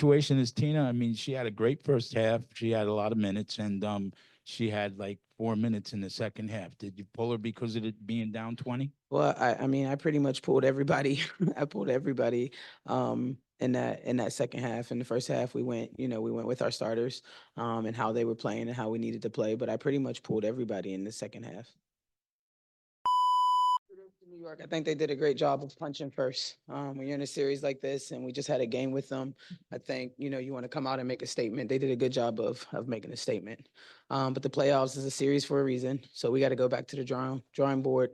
situation as Tina. I mean, she had a great first half. She had a lot of minutes, and she had like 4 minutes in the second half. Did you pull her because of it being down 20? Well, I mean, I pretty much pulled everybody. I pulled everybody in that second half. In the first half, we went with our starters and how they were playing and how we needed to play. But I pretty much pulled everybody in the second half. New York, I think they did a great job of punching first. When you're in a series like this, and we just had a game with them, I think you want to come out and make a statement. They did a good job of making a statement. But the playoffs is a series for a reason, so we got to go back to the drawing board,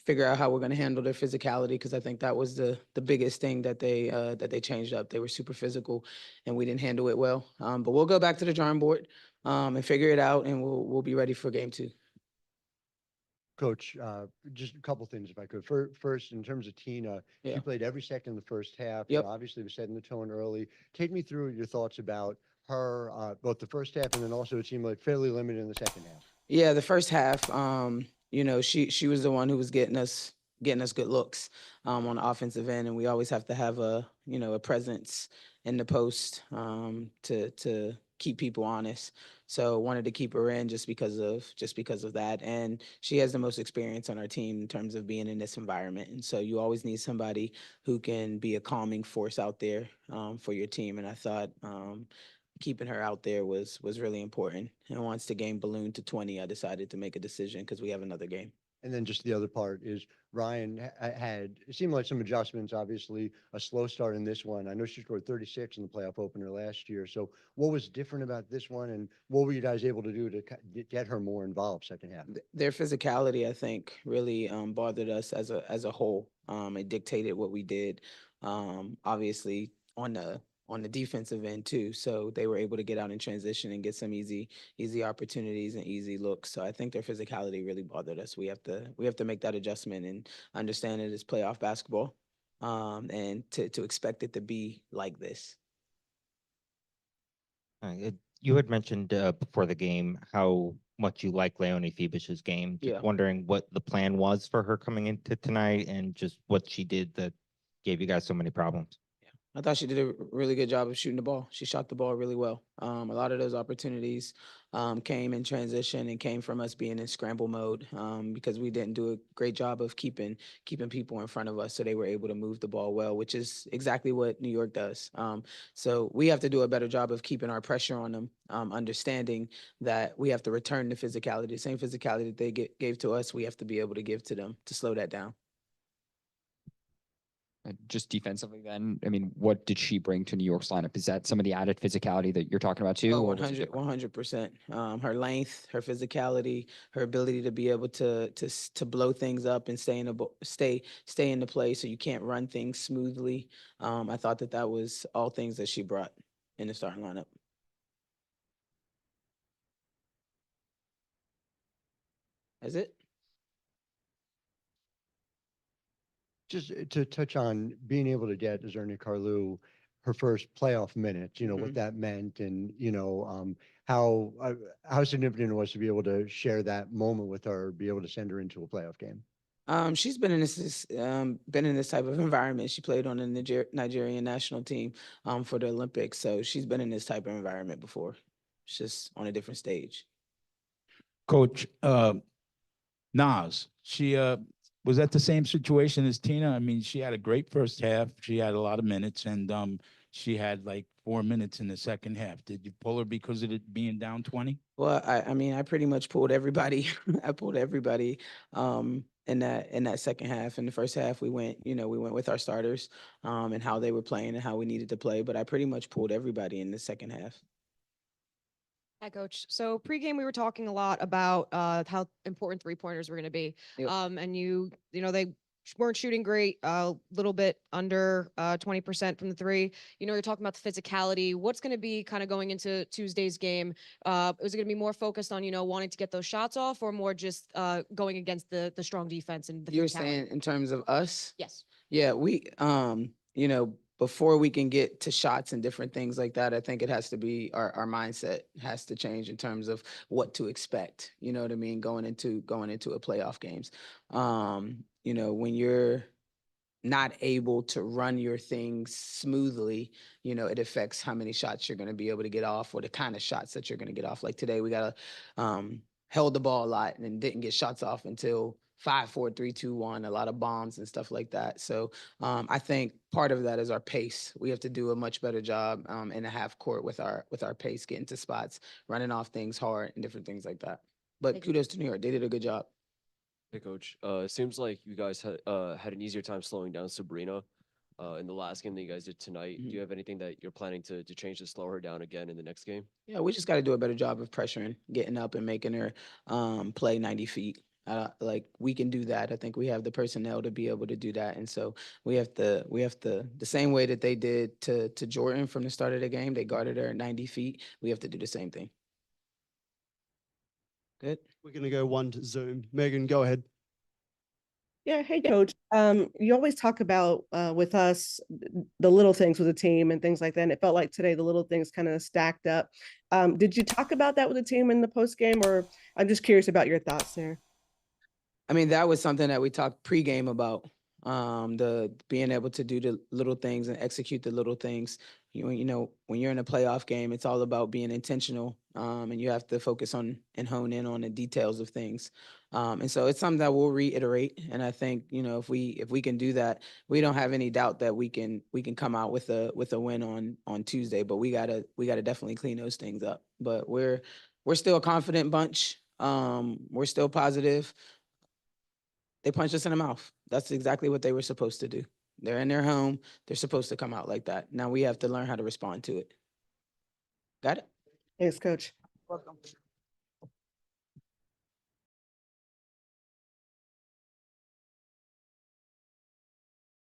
figure out how we're going to handle their physicality, because I think that was the biggest thing that they changed up. They were super physical, and we didn't handle it well. But we'll go back to the drawing board and figure it out, and we'll be ready for game two. Coach, just a couple things if I could. First, in terms of Tina, Yeah. she played every second of the first half. Yep. Obviously was setting the tone early. Take me through your thoughts about her, both the first half and then also it seemed like fairly limited in the second half. Yeah, the first half, she was the one who was getting us good looks on the offensive end, and we always have to have a presence in the post to keep people honest. So wanted to keep her in just because of that, and she has the most experience on our team in terms of being in this environment, and so you always need somebody who can be a calming force out there for your team, and I thought. Keeping her out there was really important. And once the game ballooned to 20, I decided to make a decision because we have another game. And then just the other part is Ryan had, it seemed like some adjustments, obviously a slow start in this one. I know she scored 36 in the playoff opener last year. So what was different about this one and what were you guys able to do to get her more involved second half? Their physicality, I think, really bothered us as a whole. It dictated what we did. Obviously on the defensive end too. So they were able to get out in transition and get some easy opportunities and easy looks. So I think their physicality really bothered us. We have to make that adjustment and understand it is playoff basketball, and to expect it to be like this. You had mentioned before the game how much you like Leonie Fibic's game. Just Yeah. wondering what the plan was for her coming into tonight and just what she did that gave you guys so many problems. I thought she did a really good job of shooting the ball. She shot the ball really well. A lot of those opportunities came in transition and came from us being in scramble mode because we didn't do a great job of keeping people in front of us, so they were able to move the ball well, which is exactly what New York does. So we have to do a better job of keeping our pressure on them, understanding that we have to return the physicality, the same physicality that they gave to us. We have to be able to give to them to slow that down. Just defensively then, I mean, what did she bring to New York's lineup? Is that some of the added physicality that you're talking about too? Oh, or was it 100%. Her length, her physicality, her ability to be able to blow things up and stay in the play so you can't run things smoothly. I thought that was all things that she brought in the starting lineup. That's it. Just to touch on being able to get Zerny Carlu her first playoff minutes, what that meant and, how significant it was to be able to share that moment with her, be able to send her into a playoff game. She's been in this type of environment. She played on the Nigerian national team for the Olympics, so she's been in this type of environment before. It's just on a different stage. Coach, Nas, she was that the same situation as Tina? I mean, she had a great first half. She had a lot of minutes, and she had like 4 minutes in the second half. Did you pull her because of it being down 20? Well, I mean, I pretty much pulled everybody. I pulled everybody in that second half. In the first half, we went with our starters and how they were playing and how we needed to play. But I pretty much pulled everybody in the second half. Hi, Coach. So pregame, we were talking a lot about how important three-pointers were going to be. Yep. And they weren't shooting great, a little bit under 20% from the three. You're talking about the physicality. What's going to be kind of going into Tuesday's game? Is it going to be more focused on, wanting to get those shots off or more just going against the strong defense and the You're physicality? saying in terms of us? Yes. Yeah, we before we can get to shots and different things like that, I think it has to be our mindset has to change in terms of what to expect. You know what I mean? Going into a playoff games. When you're not able to run your things smoothly, it affects how many shots you're going to be able to get off or the kind of shots that you're going to get off. Like today, we got held the ball a lot and didn't get shots off until 5, 4, 3, 2, 1, a lot of bombs and stuff like that. So I think part of that is our pace. We have to do a much better job in the half court with our pace, getting to spots, running off things hard and different things like that. But Thank you. kudos to New York. They did a good job. Hey, Coach. It seems like you guys had an easier time slowing down Sabrina in the last game than you guys did tonight. Do you have anything that you're planning to change to slow her down again in the next game? Yeah, we just got to do a better job of pressuring, getting up and making her play 90 feet. Like we can do that. I think we have the personnel to be able to do that. And so we have to, the same way that they did to Jordan from the start of the game, they guarded her at 90 feet. We have to do the same thing. Good. We're going to go one to Zoom. Megan, go ahead. Yeah, hey, Coach. You always talk about with us the little things with the team and things like that. And it felt like today the little things kind of stacked up. Did you talk about that with the team in the post game, or I'm just curious about your thoughts there? I mean, that was something that we talked pregame about. The being able to do the little things and execute the little things. When you're in a playoff game, it's all about being intentional, and you have to focus on and hone in on the details of things. And so it's something that we'll reiterate. And I think if we can do that, we don't have any doubt that we can come out with a win on Tuesday. But we gotta definitely clean those things up. But we're still a confident bunch. We're still positive. They punched us in the mouth. That's exactly what they were supposed to do. They're in their home. They're supposed to come out like that. Now we have to learn how to respond to it. Got it? Thanks, Coach. Welcome.